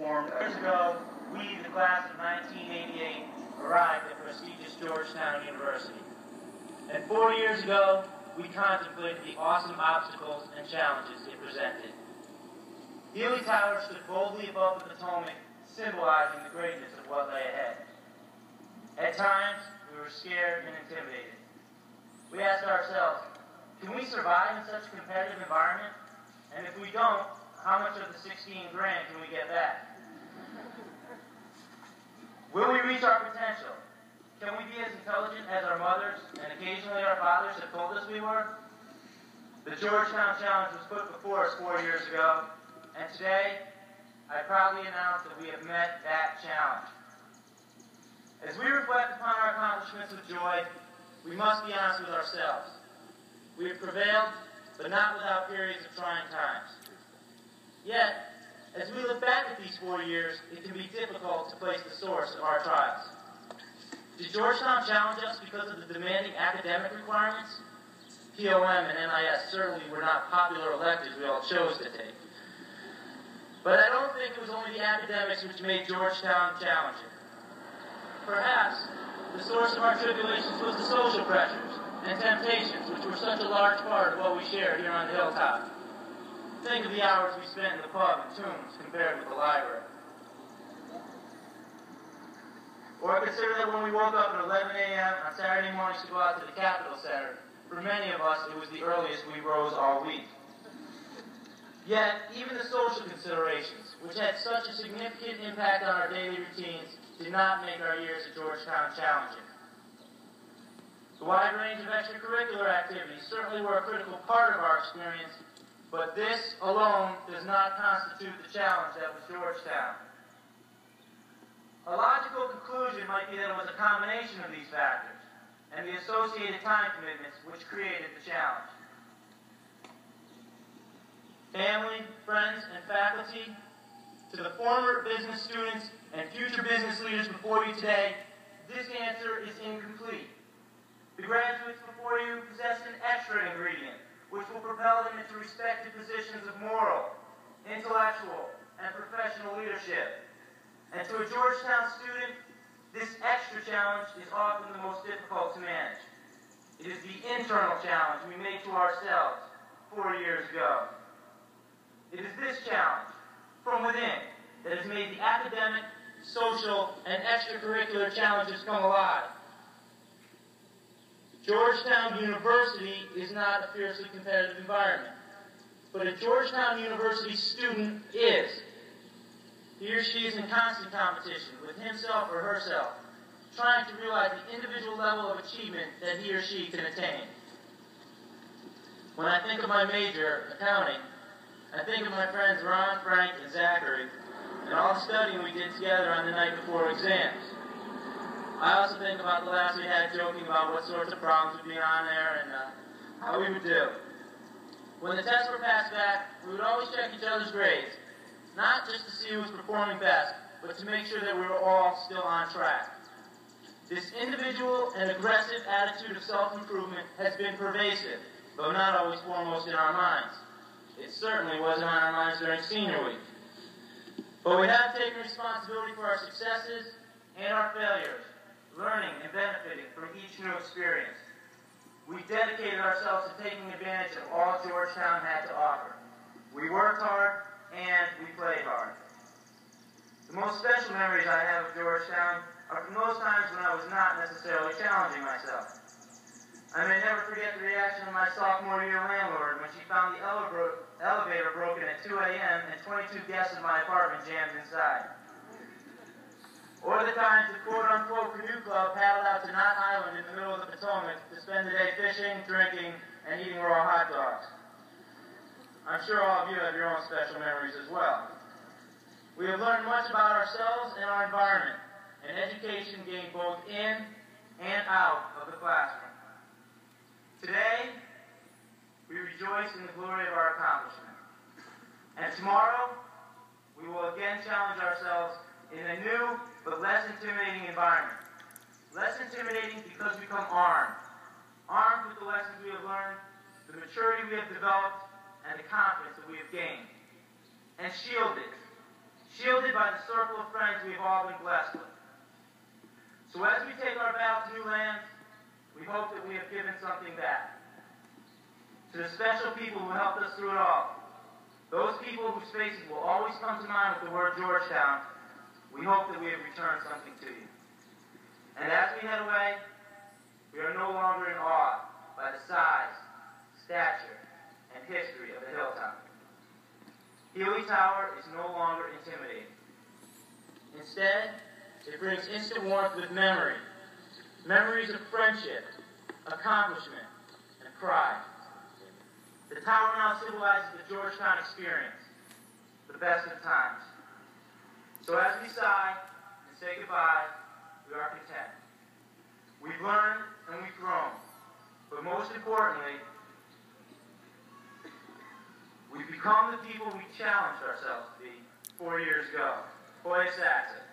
formed. Years ago, we, the class of 1988, arrived at prestigious Georgetown University. And 4 years ago, we contemplated the awesome obstacles and challenges it presented. Healy Tower stood boldly above the Potomac, symbolizing the greatness of what lay ahead. At times, we were scared and intimidated. We asked ourselves, can we survive in such a competitive environment? And if we don't, how much of the 16 grand can we get back? Will we reach our potential? Can we be as intelligent as our mothers and occasionally our fathers have told us we were? The Georgetown Challenge was put before us 4 years ago, and today, I proudly announce that we have met that challenge. As we reflect upon our accomplishments with joy, we must be honest with ourselves. We have prevailed, but not without periods of trying times. Yet, as we look back at these 4 years, it can be difficult to place the source of our trials. Did Georgetown challenge us because of the demanding academic requirements? POM and NIS certainly were not popular electives we all chose to take. But I don't think it was only the academics which made Georgetown challenging. Perhaps the source of our tribulations was the social pressures and temptations which were such a large part of what we shared here on the hilltop. Think of the hours we spent in the pub and Tombs compared with the library. Or consider that when we woke up at 11 a.m. on Saturday mornings to go out to the Capitol Center, for many of us it was the earliest we rose all week. Yet, even the social considerations, which had such a significant impact on our daily routines, did not make our years at Georgetown challenging. The wide range of extracurricular activities certainly were a critical part of our experience, but this alone does not constitute the challenge that was Georgetown. A logical conclusion might be that it was a combination of these factors and the associated time commitments which created the challenge. Family, friends, and faculty, to the former business students and future business leaders before you today, this answer is incomplete. The graduates before you possess an extra ingredient, which will propel them into respected positions of moral, intellectual, and professional leadership. And to a Georgetown student, this extra challenge is often the most difficult to manage. It is the internal challenge we made to ourselves 4 years ago. It is this challenge, from within, that has made the academic, social, and extracurricular challenges come alive. Georgetown University is not a fiercely competitive environment, but a Georgetown University student is. He or she is in constant competition with himself or herself, trying to realize the individual level of achievement that he or she can attain. When I think of my major, accounting, I think of my friends Ron, Frank, and Zachary, and all the studying we did together on the night before exams. I also think about the laughs we had joking about what sorts of problems would be on there and how we would do. When the tests were passed back, we would always check each other's grades, not just to see who was performing best, but to make sure that we were all still on track. This individual and aggressive attitude of self-improvement has been pervasive, though not always foremost in our minds. It certainly wasn't on our minds during senior week. But we have taken responsibility for our successes and our failures, learning and benefiting from each new experience. We dedicated ourselves to taking advantage of all Georgetown had to offer. We worked hard and we played hard. The most special memories I have of Georgetown are from those times when I was not necessarily challenging myself. I may never forget the reaction of my sophomore year landlord when she found the elevator broken at 2 a.m. and 22 guests in my apartment jammed inside. Or the times the quote-unquote canoe club paddled out to Knott Island in the middle of the Potomac to spend the day fishing, drinking, and eating raw hot dogs. I'm sure all of you have your own special memories as well. We have learned much about ourselves and our environment, and education gained both in and out of the classroom. Today, we rejoice in the glory of our accomplishment. And tomorrow, we will again challenge ourselves in a new but less intimidating environment. Less intimidating because we come armed. Armed with the lessons we have learned, the maturity we have developed, and the confidence that we have gained. And shielded. Shielded by the circle of friends we have all been blessed with. So as we take our vow to new lands, we hope that we have given something back. To the special people who helped us through it all, those people whose faces will always come to mind with the word Georgetown, we hope that we have returned something to you. And as we head away, we are no longer in awe by the size, stature, and history of the hilltop. Healy Tower is no longer intimidating. Instead, it brings instant warmth with memory. Memories of friendship, accomplishment, and pride. The tower now symbolizes the Georgetown experience, the best of times. So as we sigh and say goodbye, we are content. We've learned and we've grown, but most importantly, we've become the people we challenged ourselves to be 4 years ago. Boy, it's accent.